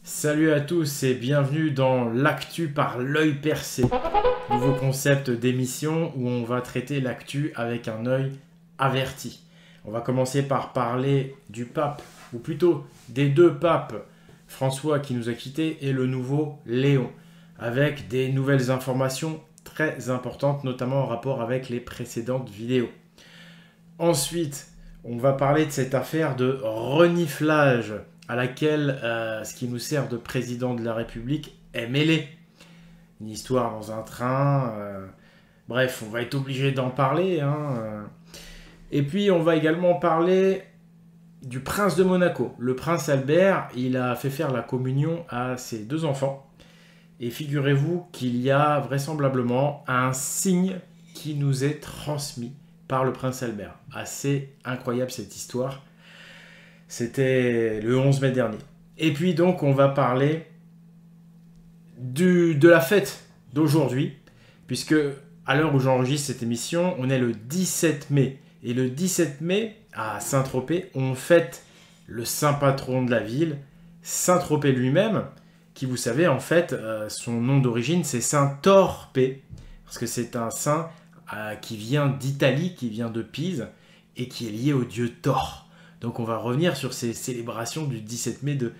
Salut à tous et bienvenue dans l'actu par l'œil percé, nouveau concept d'émission où on va traiter l'actu avec un œil averti. On va commencer par parler du pape, ou plutôt des deux papes, François qui nous a quittés et le nouveau Léon, avec des nouvelles informations très importantes, notamment en rapport avec les précédentes vidéos. Ensuite, on va parler de cette affaire de reniflage à laquelle ce qui nous sert de président de la République est mêlé. Une histoire dans un train. Bref, on va être obligé d'en parler. Et puis, on va également parler du prince de Monaco. Le prince Albert, il a fait faire la communion à ses deux enfants. Et figurez-vous qu'il y a vraisemblablement un signe qui nous est transmis par le prince Albert. Assez incroyable cette histoire. C'était le 11 mai dernier. Et puis donc on va parler de la fête d'aujourd'hui, puisque à l'heure où j'enregistre cette émission, on est le 17 mai. Et le 17 mai, à Saint-Tropez, on fête le saint patron de la ville, Saint-Tropez lui-même, qui vous savez en fait, son nom d'origine c'est Saint Torpé, parce que c'est un saint qui vient d'Italie, qui vient de Pise, et qui est lié au dieu Thor. Donc on va revenir sur ces célébrations du 17 mai de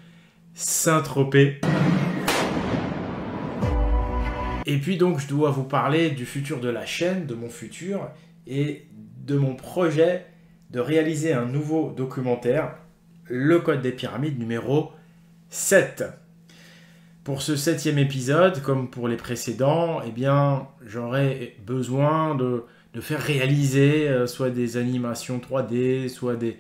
Saint-Tropez. Et puis donc je dois vous parler du futur de la chaîne, de mon futur, et de mon projet de réaliser un nouveau documentaire, Le Code des Pyramides numéro 7. Pour ce 7e épisode, comme pour les précédents, eh bien j'aurai besoin de faire réaliser soit des animations 3D, soit des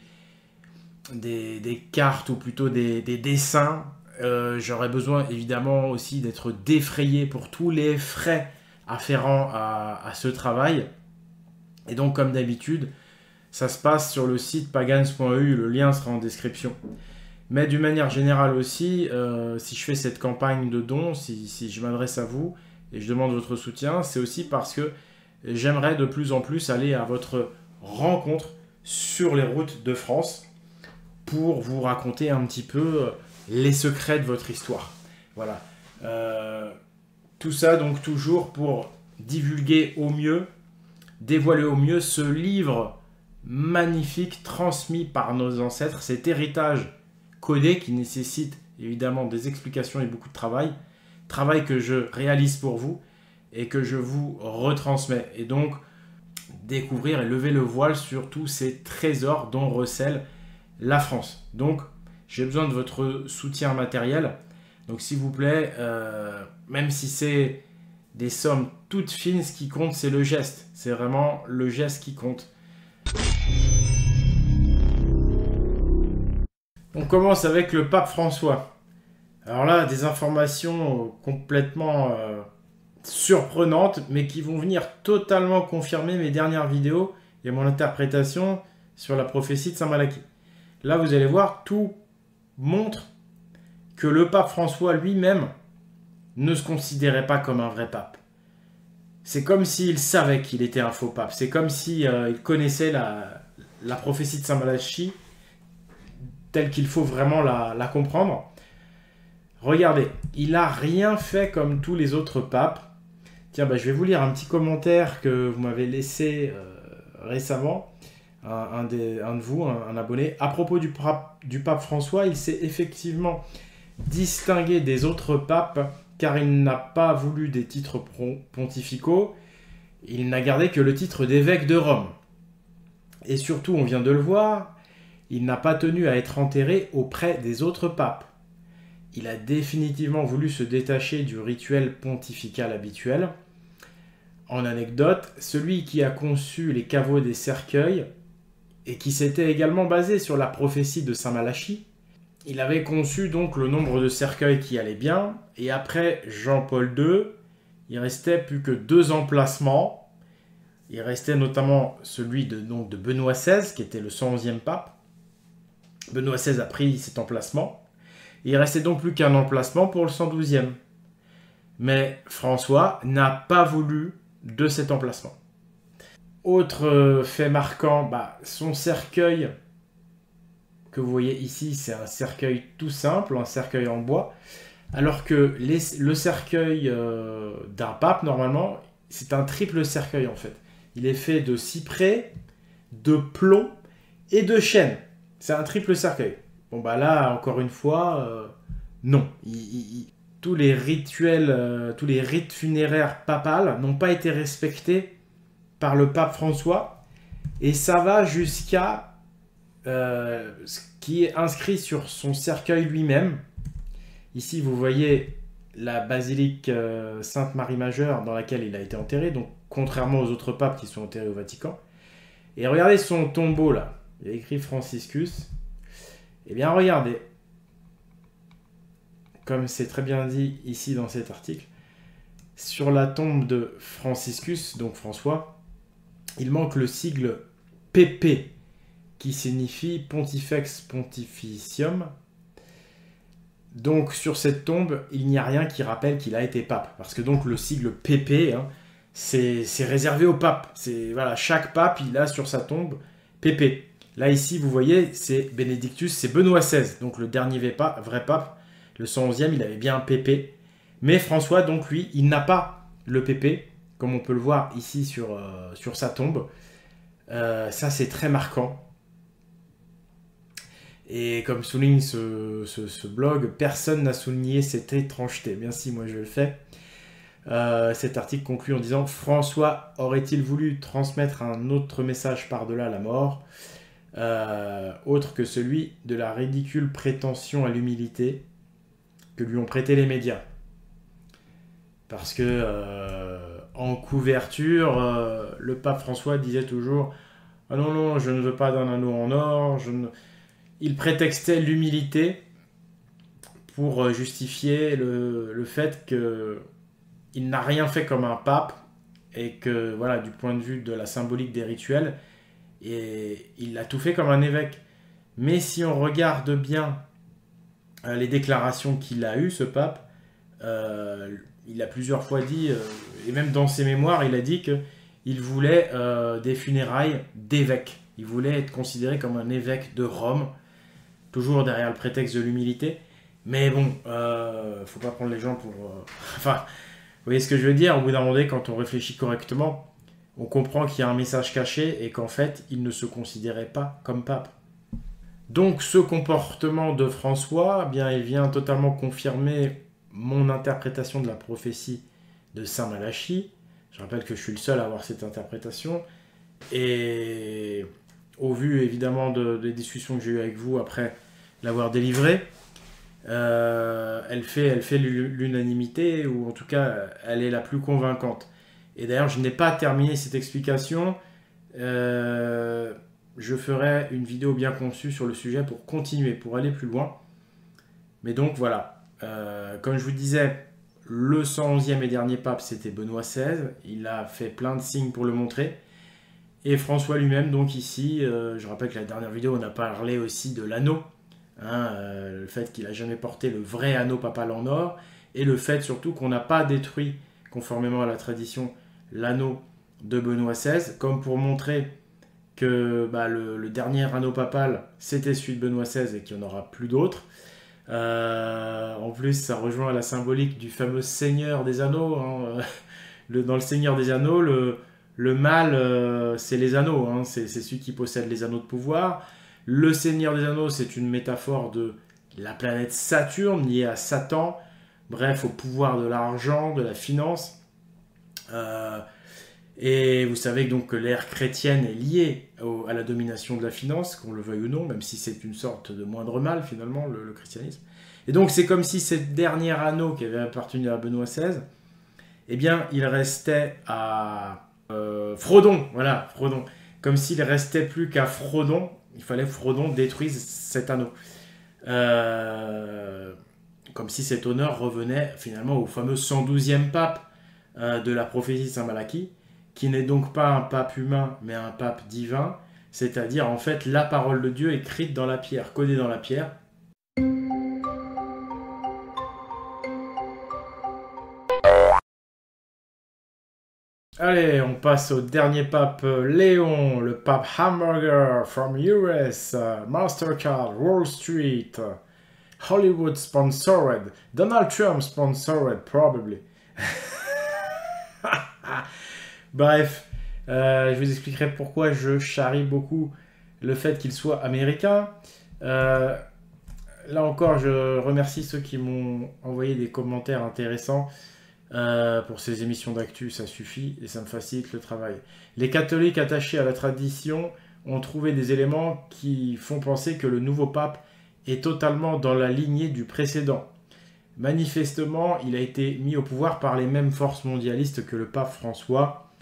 cartes ou plutôt des dessins. J'aurais besoin évidemment aussi d'être défrayé pour tous les frais afférents à ce travail. Et donc comme d'habitude, ça se passe sur le site pagans.eu, le lien sera en description. Mais d'une manière générale aussi, si je fais cette campagne de dons, si je m'adresse à vous et je demande votre soutien, c'est aussi parce que j'aimerais de plus en plus aller à votre rencontre sur les routes de France, pour vous raconter un petit peu les secrets de votre histoire. Voilà. Tout ça donc toujours pour divulguer au mieux, dévoiler au mieux ce livre magnifique transmis par nos ancêtres, cet héritage codé qui nécessite évidemment des explications et beaucoup de travail que je réalise pour vous et que je vous retransmets. Et donc découvrir et lever le voile sur tous ces trésors dont recèle la France. Donc, j'ai besoin de votre soutien matériel. Donc, s'il vous plaît, même si c'est des sommes toutes fines, ce qui compte, c'est le geste. C'est vraiment le geste qui compte. On commence avec le pape François. Alors là, des informations complètement surprenantes, mais qui vont venir totalement confirmer mes dernières vidéos et mon interprétation sur la prophétie de Saint Malachie. Là, vous allez voir, tout montre que le pape François lui-même ne se considérait pas comme un vrai pape. C'est comme s'il savait qu'il était un faux pape. C'est comme s'il connaissait la prophétie de Saint Malachie telle qu'il faut vraiment la comprendre. Regardez, il n'a rien fait comme tous les autres papes. Tiens, je vais vous lire un petit commentaire que vous m'avez laissé récemment. Un de vous, un abonné. À propos du pape François, il s'est effectivement distingué des autres papes car il n'a pas voulu des titres pontificaux. Il n'a gardé que le titre d'évêque de Rome. Et surtout, on vient de le voir, il n'a pas tenu à être enterré auprès des autres papes. Il a définitivement voulu se détacher du rituel pontifical habituel. En anecdote, celui qui a conçu les caveaux des cercueils et qui s'était également basé sur la prophétie de Saint Malachie. Il avait conçu donc le nombre de cercueils qui allait bien, et après Jean-Paul II, il restait plus que 2 emplacements. Il restait notamment celui de Benoît XVI, qui était le 111e pape. Benoît XVI a pris cet emplacement. Il restait donc plus qu'un emplacement pour le 112e. Mais François n'a pas voulu de cet emplacement. Autre fait marquant, son cercueil que vous voyez ici, c'est un cercueil tout simple, un cercueil en bois, alors que le cercueil d'un pape, normalement, c'est un triple cercueil en fait. Il est fait de cyprès, de plomb et de chêne. C'est un triple cercueil. Bon bah là, encore une fois, non. Tous les rituels, tous les rites funéraires papales n'ont pas été respectés par le pape François. Et ça va jusqu'à ce qui est inscrit sur son cercueil lui-même. Ici, vous voyez la basilique Sainte-Marie-Majeure dans laquelle il a été enterré, donc contrairement aux autres papes qui sont enterrés au Vatican. Et regardez son tombeau là, il y a écrit Franciscus. Eh bien regardez, comme c'est très bien dit ici dans cet article, sur la tombe de Franciscus, donc François, il manque le sigle PP, qui signifie Pontifex Pontificium. Donc sur cette tombe, il n'y a rien qui rappelle qu'il a été pape. Parce que donc le sigle PP, hein, c'est réservé au pape. Voilà, chaque pape, il a sur sa tombe PP. Là ici, vous voyez, c'est Bénédictus, c'est Benoît XVI, donc le dernier vrai pape. Le 111e, il avait bien un PP. Mais François, donc lui, il n'a pas le PP, comme on peut le voir ici sur sa tombe. Ça, c'est très marquant. Et comme souligne ce blog, personne n'a souligné cette étrangeté. Bien si, moi je le fais. Cet article conclut en disant « François aurait-il voulu transmettre un autre message par-delà la mort, autre que celui de la ridicule prétention à l'humilité que lui ont prêté les médias ?» Parce que en couverture, le pape François disait toujours « Ah non, non, je ne veux pas d'un anneau en or, Il prétextait l'humilité pour justifier le fait qu'il n'a rien fait comme un pape et que, voilà, du point de vue de la symbolique des rituels, et il a tout fait comme un évêque. Mais si on regarde bien les déclarations qu'il a eues, ce pape, il a plusieurs fois dit, et même dans ses mémoires, il a dit qu'il voulait des funérailles d'évêque. Il voulait être considéré comme un évêque de Rome, toujours derrière le prétexte de l'humilité. Mais bon, faut pas prendre les gens pour... Enfin, vous voyez ce que je veux dire? Au bout d'un moment, quand on réfléchit correctement, on comprend qu'il y a un message caché et qu'en fait, il ne se considérait pas comme pape. Donc, ce comportement de François, eh bien, il vient totalement confirmer mon interprétation de la prophétie de Saint Malachie. Je rappelle que je suis le seul à avoir cette interprétation. Et au vu, évidemment, des discussions que j'ai eues avec vous après l'avoir délivrée, elle fait l'unanimité, ou en tout cas, elle est la plus convaincante. Et d'ailleurs, je n'ai pas terminé cette explication. Je ferai une vidéo bien conçue sur le sujet pour continuer, pour aller plus loin. Mais donc, voilà. Comme je vous disais, le 111e et dernier pape, c'était Benoît XVI. Il a fait plein de signes pour le montrer. Et François lui-même, donc ici, je rappelle que la dernière vidéo, on a parlé aussi de l'anneau. Le fait qu'il n'a jamais porté le vrai anneau papal en or, et le fait surtout qu'on n'a pas détruit, conformément à la tradition, l'anneau de Benoît XVI, comme pour montrer que le dernier anneau papal, c'était celui de Benoît XVI et qu'il n'y en aura plus d'autres. En plus, ça rejoint la symbolique du fameux Seigneur des Anneaux. Dans le Seigneur des Anneaux, le mâle, c'est les anneaux, c'est celui qui possède les anneaux de pouvoir. Le Seigneur des Anneaux, c'est une métaphore de la planète Saturne, liée à Satan, bref, au pouvoir de l'argent, de la finance. Et vous savez donc que l'ère chrétienne est liée à la domination de la finance, qu'on le veuille ou non, même si c'est une sorte de moindre mal, finalement, le christianisme. Et donc, c'est comme si ce dernier anneau qui avait appartenu à Benoît XVI, eh bien, il restait à Frodon, voilà, Frodon. Comme s'il restait plus qu'à Frodon, il fallait que Frodon détruise cet anneau. Comme si cet honneur revenait finalement au fameux 112e pape de la prophétie de Saint Malachie, qui n'est donc pas un pape humain, mais un pape divin, c'est-à-dire en fait la parole de Dieu écrite dans la pierre, codée dans la pierre. Allez, on passe au dernier pape, Léon, le pape Hamburger from US, Mastercard, Wall Street, Hollywood sponsored, Donald Trump sponsored, probably. Bref, je vous expliquerai pourquoi je charrie beaucoup le fait qu'il soit américain. Là encore, je remercie ceux qui m'ont envoyé des commentaires intéressants. Pour ces émissions d'actu, ça suffit et ça me facilite le travail. Les catholiques attachés à la tradition ont trouvé des éléments qui font penser que le nouveau pape est totalement dans la lignée du précédent. Manifestement, il a été mis au pouvoir par les mêmes forces mondialistes que le pape François.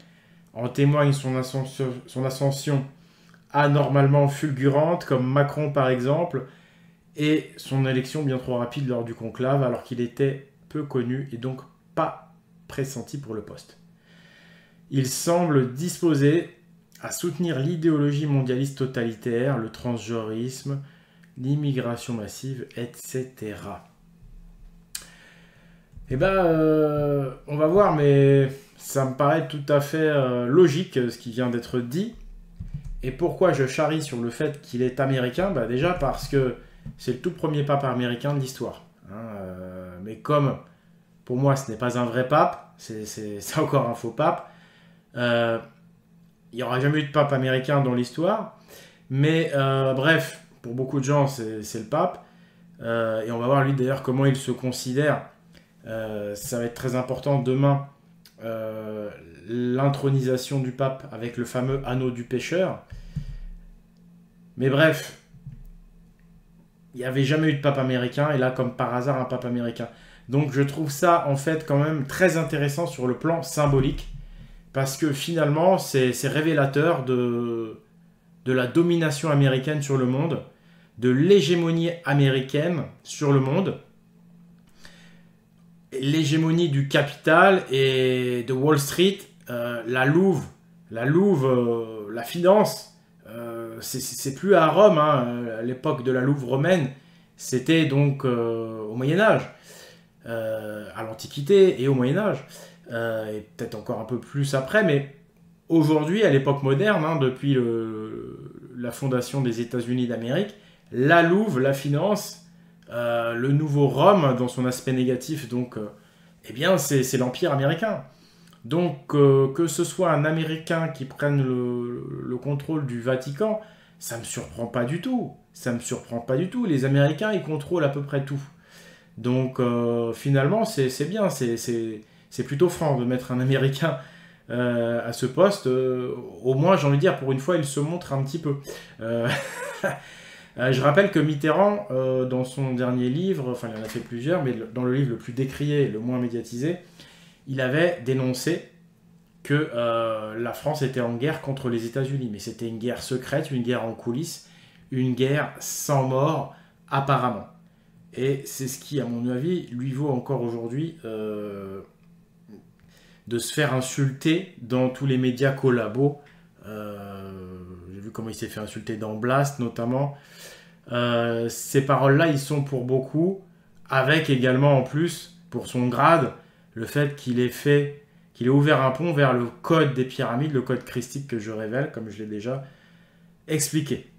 En témoigne son ascension anormalement fulgurante, comme Macron par exemple, et son élection bien trop rapide lors du conclave, alors qu'il était peu connu et donc pas pressenti pour le poste. Il semble disposé à soutenir l'idéologie mondialiste totalitaire, le transgenrisme, l'immigration massive, etc. Eh ben, on va voir, mais ça me paraît tout à fait logique ce qui vient d'être dit. Et pourquoi je charrie sur le fait qu'il est américain? Bah déjà parce que c'est le tout premier pape américain de l'histoire. Mais comme pour moi ce n'est pas un vrai pape, c'est encore un faux pape, il n'y aura jamais eu de pape américain dans l'histoire. Mais bref, pour beaucoup de gens c'est le pape. Et on va voir lui d'ailleurs comment il se considère. Ça va être très important demain, l'intronisation du pape avec le fameux anneau du pêcheur. Mais bref, il n'y avait jamais eu de pape américain, et là, comme par hasard, un pape américain. Donc je trouve ça, en fait, quand même très intéressant sur le plan symbolique, parce que finalement, c'est révélateur de la domination américaine sur le monde, de l'hégémonie américaine sur le monde, l'hégémonie du capital et de Wall Street, la louve, la finance. C'est plus à Rome, à l'époque de la Louve romaine, c'était donc au Moyen-Âge, à l'Antiquité et au Moyen-Âge, et peut-être encore un peu plus après, mais aujourd'hui, à l'époque moderne, depuis la fondation des États-Unis d'Amérique, la Louve, la finance, le nouveau Rome dans son aspect négatif, donc, eh bien, c'est l'Empire américain. Donc, que ce soit un Américain qui prenne le contrôle du Vatican, ça ne me surprend pas du tout. Ça me surprend pas du tout. Les Américains, ils contrôlent à peu près tout. Donc, finalement, c'est bien. C'est plutôt franc de mettre un Américain à ce poste. Au moins, j'ai envie de dire, pour une fois, il se montre un petit peu. Je rappelle que Mitterrand, dans son dernier livre, enfin, il en a fait plusieurs, mais dans le livre le plus décrié et le moins médiatisé, il avait dénoncé que la France était en guerre contre les États-Unis. Mais c'était une guerre secrète, une guerre en coulisses, une guerre sans mort, apparemment. Et c'est ce qui, à mon avis, lui vaut encore aujourd'hui de se faire insulter dans tous les médias collabos. J'ai vu comment il s'est fait insulter dans Blast, notamment. Ces paroles-là, ils sont pour beaucoup, avec également en plus, pour son grade, le fait qu'il ait ouvert un pont vers le code des pyramides, le code christique que je révèle, comme je l'ai déjà expliqué.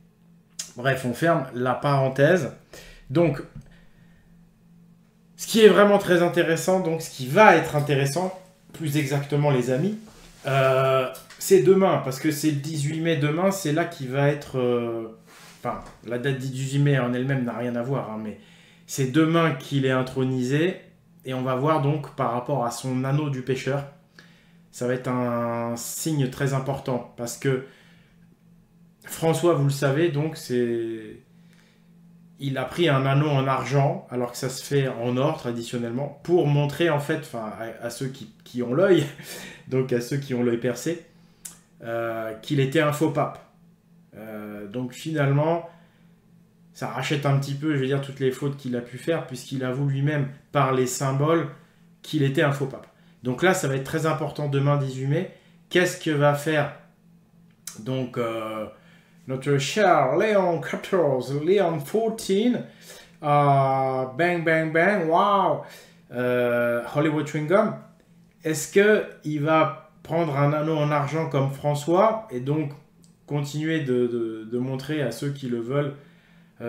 Bref, on ferme la parenthèse. Donc, ce qui est vraiment très intéressant, donc ce qui va être intéressant, plus exactement les amis, c'est demain, parce que c'est le 18 mai demain, c'est là qui va être... Enfin, la date du 18 mai en elle-même n'a rien à voir, mais c'est demain qu'il est intronisé. Et on va voir donc par rapport à son anneau du pêcheur, ça va être un signe très important. Parce que François, vous le savez, donc il a pris un anneau en argent, alors que ça se fait en or traditionnellement, pour montrer en fait, à ceux qui ont l'œil, donc à ceux qui ont l'œil percé, qu'il était un faux pape. Donc finalement, ça rachète un petit peu, je vais dire, toutes les fautes qu'il a pu faire, puisqu'il avoue lui-même, par les symboles, qu'il était un faux pape. Donc là, ça va être très important demain, 18 mai. Qu'est-ce que va faire donc notre cher Léon XIV, Léon XIV, bang, bang, bang, wow, Hollywood Chewing Gum? Est-ce qu'il va prendre un anneau en argent comme François et donc continuer de montrer à ceux qui le veulent,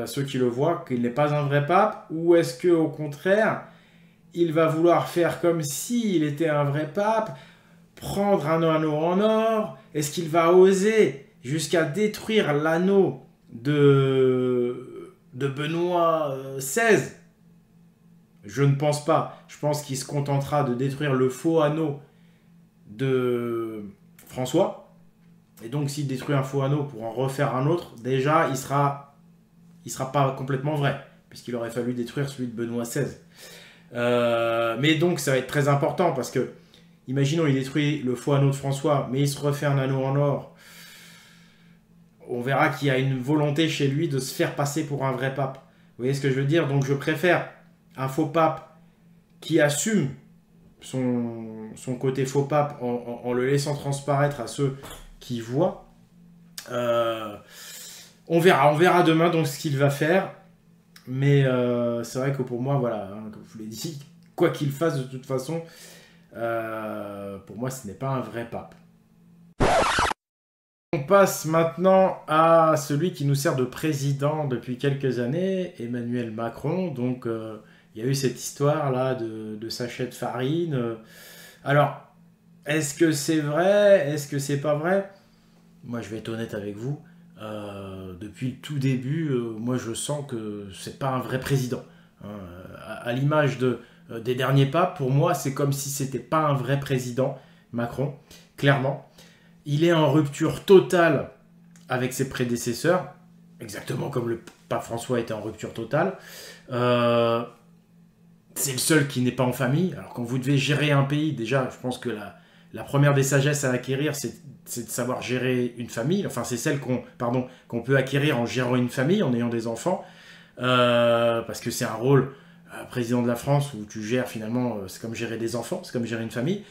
ceux qui le voient, qu'il n'est pas un vrai pape? Ou est-ce que au contraire, il va vouloir faire comme s'il était un vrai pape, prendre un anneau en or? Est-ce qu'il va oser jusqu'à détruire l'anneau de Benoît XVI? Je ne pense pas. Je pense qu'il se contentera de détruire le faux anneau de François. Et donc, s'il détruit un faux anneau pour en refaire un autre, déjà, il sera pas complètement vrai, puisqu'il aurait fallu détruire celui de Benoît XVI. Mais donc, ça va être très important, parce que, imaginons, il détruit le faux anneau de François, mais il se refait un anneau en or. On verra qu'il y a une volonté chez lui de se faire passer pour un vrai pape. Vous voyez ce que je veux dire? Donc, je préfère un faux pape qui assume son côté faux pape en le laissant transparaître à ceux qui voient. On verra demain donc ce qu'il va faire. Mais c'est vrai que pour moi, voilà, hein, comme je vous l'ai dit, quoi qu'il fasse de toute façon, pour moi ce n'est pas un vrai pape. On passe maintenant à celui qui nous sert de président depuis quelques années, Emmanuel Macron. Donc il y a eu cette histoire là de sachet de farine. Alors, est-ce que c'est vrai? Est-ce que c'est pas vrai? Moi, je vais être honnête avec vous. Depuis le tout début, moi, je sens que c'est pas un vrai président. Hein. À l'image des derniers papes, pour moi, c'est comme si c'était pas un vrai président, Macron, clairement. Il est en rupture totale avec ses prédécesseurs, exactement comme le pape François était en rupture totale. C'est le seul qui n'est pas en famille. Alors quand vous devez gérer un pays, déjà, je pense que la première des sagesses à acquérir, c'est de savoir gérer une famille. Enfin, c'est celle qu'on peut acquérir en gérant une famille, en ayant des enfants. Parce que c'est un rôle, président de la France, où tu gères finalement, c'est comme gérer des enfants, c'est comme gérer une famille.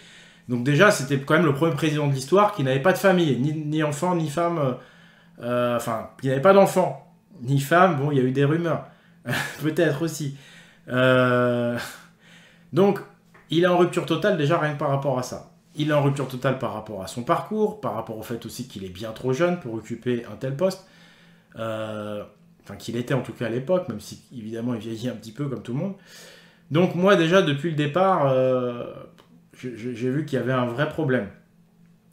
Donc déjà, c'était quand même le premier président de l'histoire qui n'avait pas de famille, ni enfant, ni femme, enfin, qui n'avait pas d'enfant, ni femme. Bon, il y a eu des rumeurs, peut-être aussi. Donc, il est en rupture totale déjà rien que par rapport à ça. Il est en rupture totale par rapport à son parcours, par rapport au fait aussi qu'il est bien trop jeune pour occuper un tel poste. Enfin, qu'il était en tout cas à l'époque, même si évidemment il vieillit un petit peu comme tout le monde. Donc moi déjà depuis le départ, j'ai vu qu'il y avait un vrai problème.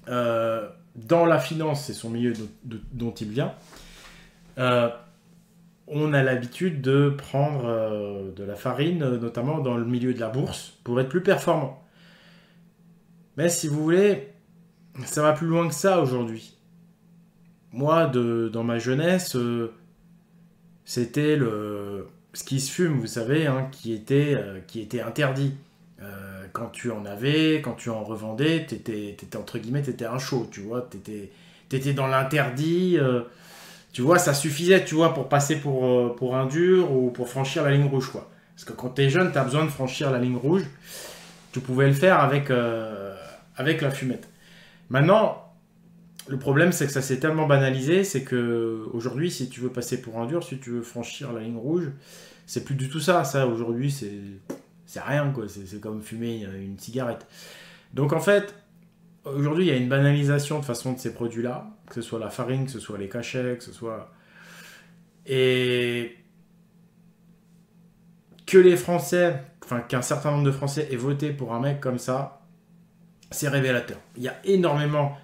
Dans la finance, c'est son milieu dont il vient. On a l'habitude de prendre de la farine, notamment dans le milieu de la bourse, pour être plus performant. Mais si vous voulez, ça va plus loin que ça aujourd'hui. Moi, dans ma jeunesse, c'était ce qui se fume, vous savez, hein, qui était interdit. Quand tu en avais, quand tu en revendais, t'étais entre guillemets, t'étais un show, tu vois, t'étais dans l'interdit. Tu vois, ça suffisait, tu vois, pour passer pour un dur ou pour franchir la ligne rouge, quoi. Parce que quand t'es jeune, t'as besoin de franchir la ligne rouge. Tu pouvais le faire avec la fumette. Maintenant, le problème, c'est que ça s'est tellement banalisé, c'est que aujourd'hui, si tu veux passer pour un dur, si tu veux franchir la ligne rouge, c'est plus du tout ça. Ça, aujourd'hui, c'est rien, quoi. C'est comme fumer une cigarette. Donc, en fait, aujourd'hui, il y a une banalisation de façon de ces produits-là, que ce soit la farine, que ce soit les cachets, que ce soit... Et que les Français, enfin qu'un certain nombre de Français aient voté pour un mec comme ça, c'est révélateur. Il y a énormément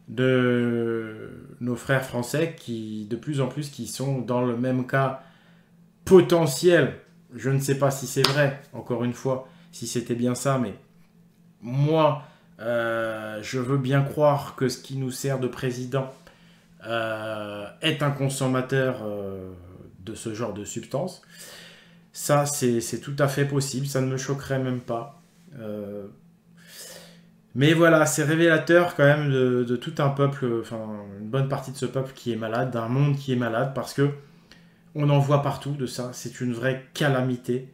de nos frères français qui, de plus en plus, qui sont dans le même cas potentiel. Je ne sais pas si c'est vrai, encore une fois, si c'était bien ça, mais moi... je veux bien croire que ce qui nous sert de président est un consommateur de ce genre de substance. Ça, c'est tout à fait possible, ça ne me choquerait même pas. Mais voilà, c'est révélateur quand même de tout un peuple, enfin une bonne partie de ce peuple qui est malade, d'un monde qui est malade, parce que on en voit partout de ça, c'est une vraie calamité.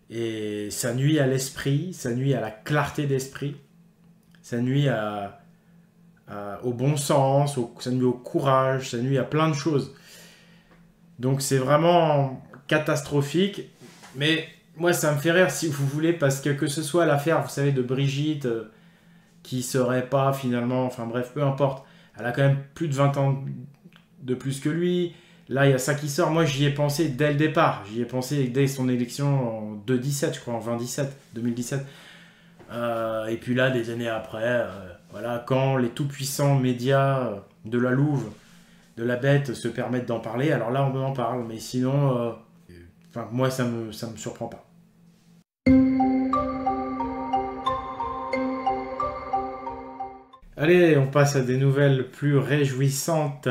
Et ça nuit à l'esprit, ça nuit à la clarté d'esprit. Ça nuit au bon sens, ça nuit au courage, ça nuit à plein de choses. Donc c'est vraiment catastrophique. Mais moi ça me fait rire si vous voulez, parce que ce soit l'affaire, vous savez, de Brigitte qui serait pas finalement, enfin bref, peu importe. Elle a quand même plus de 20 ans de plus que lui. Là, il y a ça qui sort. Moi, j'y ai pensé dès le départ. J'y ai pensé dès son élection en 2017, je crois, en 2017. Et puis là, des années après, voilà, quand les tout-puissants médias de la Louve, de la Bête se permettent d'en parler, alors là, on en parle. Mais sinon, enfin, moi, ça me surprend pas. Allez, on passe à des nouvelles plus réjouissantes.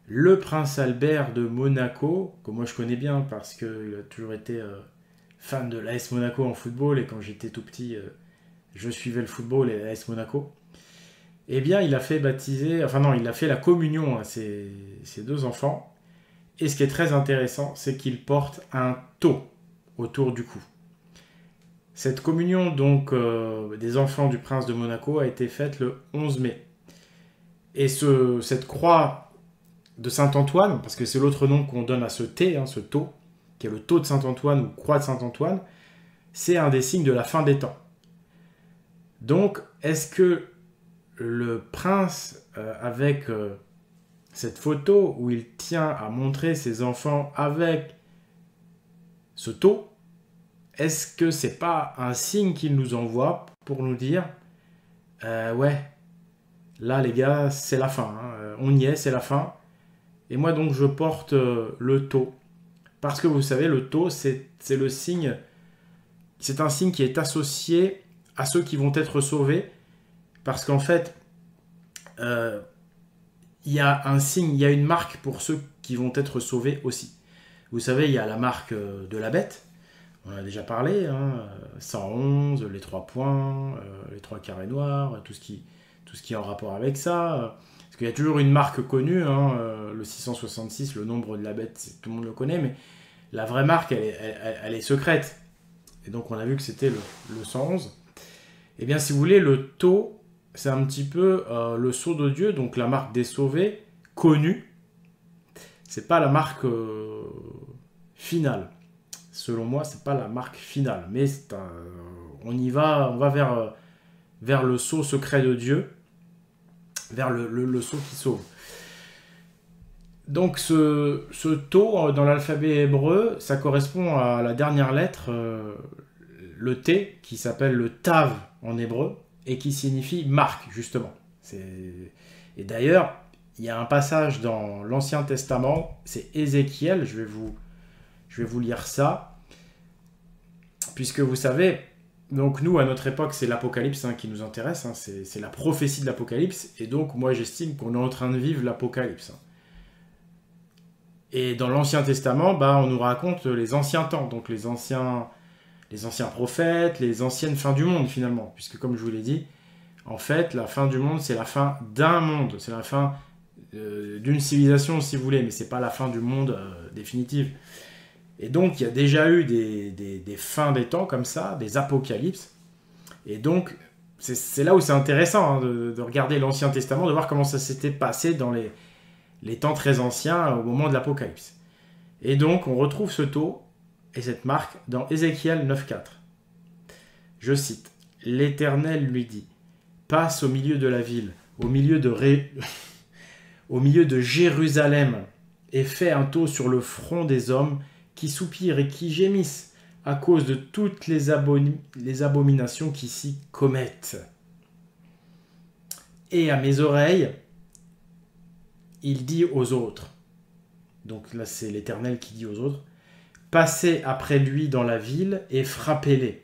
Le prince Albert de Monaco, que moi je connais bien parce qu'il a toujours été fan de l'AS Monaco en football, et quand j'étais tout petit, je suivais le football et l'AS Monaco. Eh bien, il a fait baptiser, enfin non, il a fait la communion à ses deux enfants. Et ce qui est très intéressant, c'est qu'il porte un tau autour du cou. Cette communion donc des enfants du prince de Monaco a été faite le 11 mai. Et cette croix de Saint-Antoine, parce que c'est l'autre nom qu'on donne à ce thé, hein, ce tau, qui est le tau de Saint-Antoine ou croix de Saint-Antoine, c'est un des signes de la fin des temps. Donc, est-ce que le prince, avec cette photo où il tient à montrer ses enfants avec ce tau, est-ce que c'est pas un signe qu'il nous envoie pour nous dire ouais, là les gars, c'est la fin, hein, on y est, c'est la fin. Et moi donc je porte le tau. Parce que vous savez, le tau, c'est le signe, c'est un signe qui est associé à ceux qui vont être sauvés. Parce qu'en fait, il y a un signe, il y a une marque pour ceux qui vont être sauvés aussi. Vous savez, il y a la marque de la bête. On en a déjà parlé, hein, 111, les 3 points, les 3 carrés noirs, tout ce qui est en rapport avec ça. Parce qu'il y a toujours une marque connue, hein, le 666, le nombre de la bête, tout le monde le connaît, mais la vraie marque, elle est secrète. Et donc on a vu que c'était le 111. Eh bien, si vous voulez, le tau, c'est un petit peu le sceau de Dieu, donc la marque des sauvés, connue. C'est pas la marque finale. Selon moi, c'est pas la marque finale, mais on va vers le sceau secret de Dieu, vers le sceau qui sauve. Donc ce tau dans l'alphabet hébreu, ça correspond à la dernière lettre, le T, qui s'appelle le Tav en hébreu, et qui signifie marque, justement. Et d'ailleurs, il y a un passage dans l'Ancien Testament, c'est Ézéchiel, je vais vous lire ça, puisque vous savez, donc nous, à notre époque, c'est l'Apocalypse qui nous intéresse, hein, c'est la prophétie de l'Apocalypse, et donc moi j'estime qu'on est en train de vivre l'Apocalypse. Et dans l'Ancien Testament, on nous raconte les anciens temps, donc les anciens prophètes, les anciennes fins du monde finalement, puisque comme je vous l'ai dit, en fait, la fin du monde, c'est la fin d'un monde, c'est la fin d'une civilisation si vous voulez, mais c'est pas la fin du monde définitive. Et donc, il y a déjà eu des fins des temps comme ça, des apocalypses. Et donc, c'est là où c'est intéressant de regarder l'Ancien Testament, de voir comment ça s'était passé dans les temps très anciens au moment de l'apocalypse. Et donc, on retrouve ce tau et cette marque dans Ézéchiel 9.4. Je cite, « L'Éternel lui dit, passe au milieu de la ville, au milieu de Jérusalem, et fais un tau sur le front des hommes qui soupirent et qui gémissent à cause de toutes les abominations qui s'y commettent. Et à mes oreilles, il dit aux autres, donc là c'est l'Éternel qui dit aux autres, passez après lui dans la ville et frappez-les,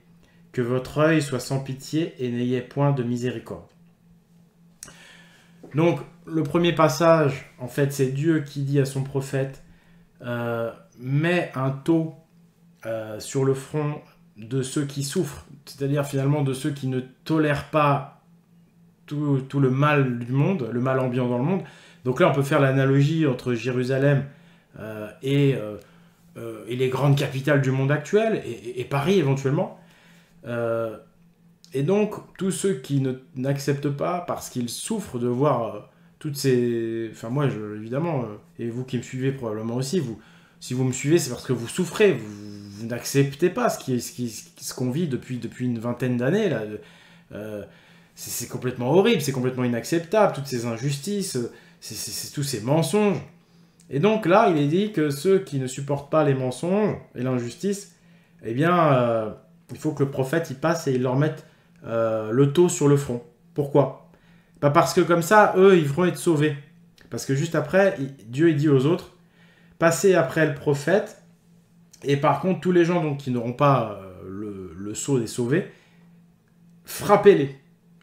que votre œil soit sans pitié et n'ayez point de miséricorde. » Donc le premier passage, en fait, c'est Dieu qui dit à son prophète, mets un tau sur le front de ceux qui souffrent, c'est-à-dire finalement de ceux qui ne tolèrent pas tout le mal du monde, le mal ambiant dans le monde. Donc là, on peut faire l'analogie entre Jérusalem et les grandes capitales du monde actuel, et Paris éventuellement. Et donc, tous ceux qui n'acceptent pas, parce qu'ils souffrent de voir toutes ces... Enfin, moi, évidemment, et vous qui me suivez probablement aussi, si vous me suivez, c'est parce que vous souffrez, vous n'acceptez pas ce qu'on vit depuis une vingtaine d'années, là. C'est complètement horrible, c'est complètement inacceptable, toutes ces injustices, c'est tous ces mensonges. Et donc là, il est dit que ceux qui ne supportent pas les mensonges et l'injustice, eh bien, il faut que le prophète y passe et il leur mette le tau sur le front. Pourquoi? Bah parce que comme ça, eux, ils vont être sauvés. Parce que juste après, Dieu il dit aux autres, passez après le prophète, et par contre, tous les gens donc, qui n'auront pas le sceau des sauvés, frappez-les,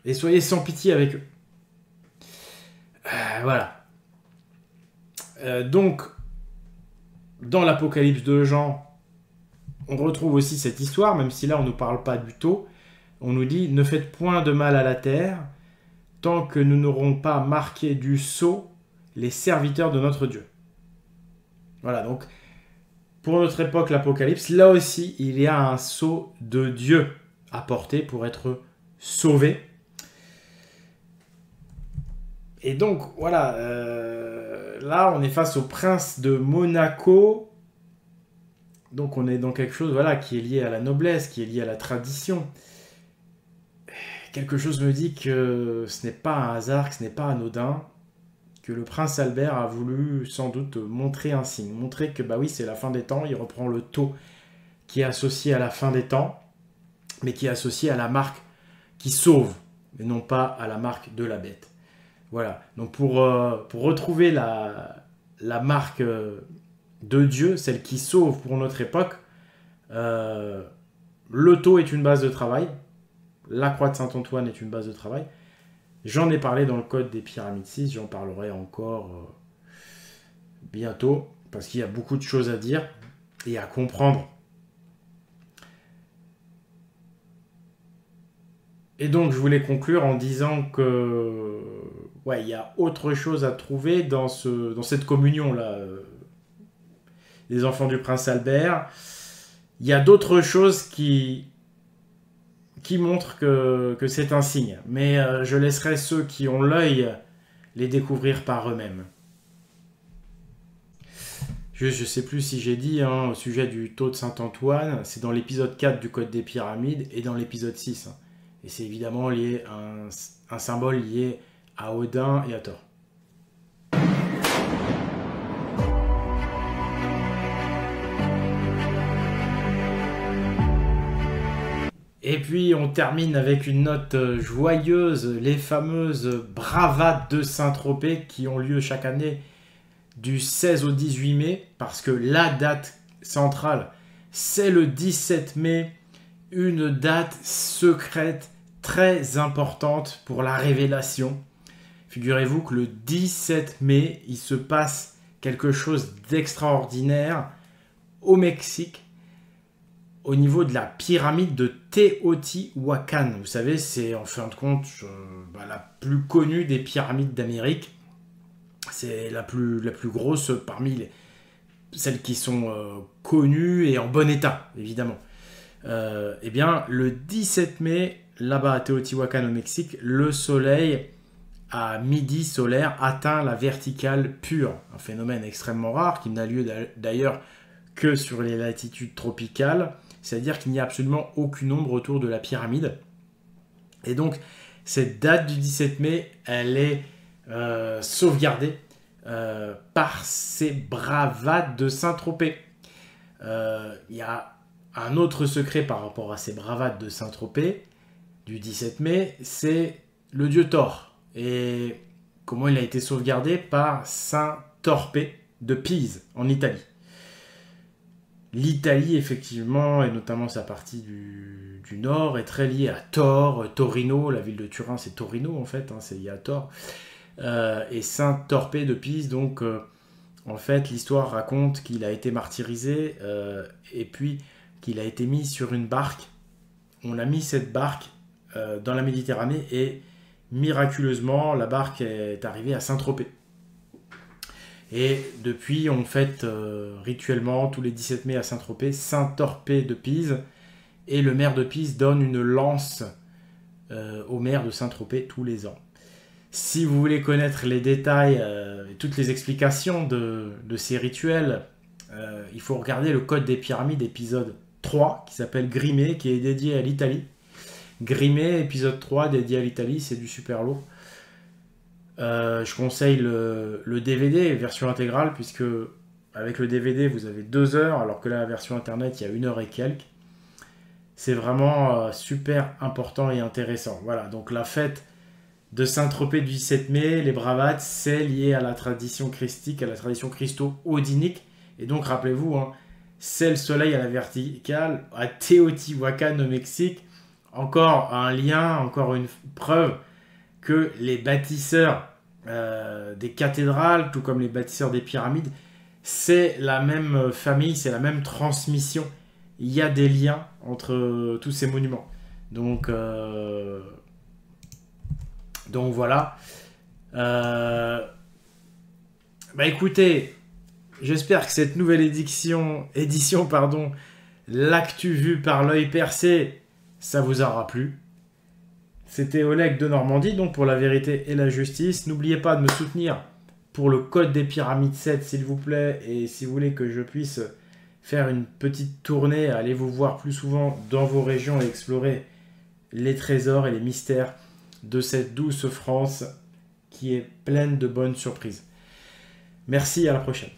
et soyez sans pitié avec eux. Voilà. Donc, dans l'Apocalypse de Jean, on retrouve aussi cette histoire, même si là on ne nous parle pas du tau. On nous dit, ne faites point de mal à la terre, tant que nous n'aurons pas marqué du sceau les serviteurs de notre Dieu. Voilà, donc, pour notre époque, l'Apocalypse, là aussi, il y a un sceau de Dieu à porter pour être sauvé. Et donc, voilà, là, on est face au prince de Monaco. Donc, on est dans quelque chose voilà, qui est lié à la noblesse, qui est lié à la tradition. Quelque chose me dit que ce n'est pas un hasard, que ce n'est pas anodin, que le prince Albert a voulu sans doute montrer un signe, montrer que bah oui, c'est la fin des temps, il reprend le tau qui est associé à la fin des temps, mais qui est associé à la marque qui sauve, mais non pas à la marque de la bête. Voilà, donc pour retrouver la marque de Dieu, celle qui sauve pour notre époque, le tau est une base de travail, la croix de Saint-Antoine est une base de travail. J'en ai parlé dans le Code des Pyramides 6, j'en parlerai encore bientôt, parce qu'il y a beaucoup de choses à dire et à comprendre. Et donc, je voulais conclure en disant que, ouais, il y a autre chose à trouver dans cette communion-là, des enfants du prince Albert. Il y a d'autres choses qui montrent que c'est un signe. Mais je laisserai ceux qui ont l'œil les découvrir par eux-mêmes. Je ne sais plus si j'ai dit au sujet du tau de Saint-Antoine, c'est dans l'épisode 4 du Code des Pyramides et dans l'épisode 6. Et c'est évidemment lié à un symbole lié à Odin et à Thor. Et puis on termine avec une note joyeuse, les fameuses bravades de Saint-Tropez qui ont lieu chaque année du 16 au 18 mai, parce que la date centrale, c'est le 17 mai, une date secrète très importante pour la révélation. Figurez-vous que le 17 mai, il se passe quelque chose d'extraordinaire au Mexique, au niveau de la pyramide de Teotihuacan. Vous savez, c'est en fin de compte la plus connue des pyramides d'Amérique. C'est la plus grosse parmi celles qui sont connues et en bon état, évidemment. Eh bien, le 17 mai, là-bas à Teotihuacan au Mexique, le soleil à midi solaire atteint la verticale pure. Un phénomène extrêmement rare qui n'a lieu d'ailleurs que sur les latitudes tropicales. C'est-à-dire qu'il n'y a absolument aucune ombre autour de la pyramide. Et donc, cette date du 17 mai, elle est sauvegardée par ces bravades de Saint-Tropez. Il y a un autre secret par rapport à ces bravades de Saint-Tropez du 17 mai, c'est le dieu Thor. Et comment il a été sauvegardé par Saint Torpé de Pise, en Italie. L'Italie, effectivement, et notamment sa partie du nord, est très liée à Thor, Torino. La ville de Turin, c'est Torino, en fait, c'est lié à Thor. Et Saint Torpé de Pise, donc, en fait, l'histoire raconte qu'il a été martyrisé, et puis qu'il a été mis sur une barque. On a mis cette barque dans la Méditerranée, et miraculeusement, la barque est arrivée à Saint-Tropez. Et depuis, on fête rituellement, tous les 17 mai à Saint-Tropez, Saint-Torpé de Pise. Et le maire de Pise donne une lance au maire de Saint-Tropez tous les ans. Si vous voulez connaître les détails et toutes les explications de ces rituels, il faut regarder le Code des Pyramides, épisode 3, qui s'appelle Grimé, qui est dédié à l'Italie. Grimé, épisode 3, dédié à l'Italie, c'est du super lourd. Je conseille le DVD, version intégrale, puisque avec le DVD, vous avez 2 heures, alors que là, la version internet, il y a 1 heure et quelques. C'est vraiment super important et intéressant. Voilà, donc la fête de Saint-Tropez du 17 mai, les bravades, c'est lié à la tradition christique, à la tradition christo-odinique. Et donc, rappelez-vous, hein, c'est le soleil à la verticale, à Teotihuacan au Mexique. Encore un lien, encore une preuve que les bâtisseurs des cathédrales, tout comme les bâtisseurs des pyramides, c'est la même famille, c'est la même transmission. Il y a des liens entre tous ces monuments. Donc voilà. Écoutez, j'espère que cette nouvelle édition, l'actu vue par l'œil percé, ça vous aura plu. C'était Oleg de Normandie, donc pour la vérité et la justice. N'oubliez pas de me soutenir pour le code des pyramides 7, s'il vous plaît. Et si vous voulez que je puisse faire une petite tournée, allez vous voir plus souvent dans vos régions et explorer les trésors et les mystères de cette douce France qui est pleine de bonnes surprises. Merci, à la prochaine.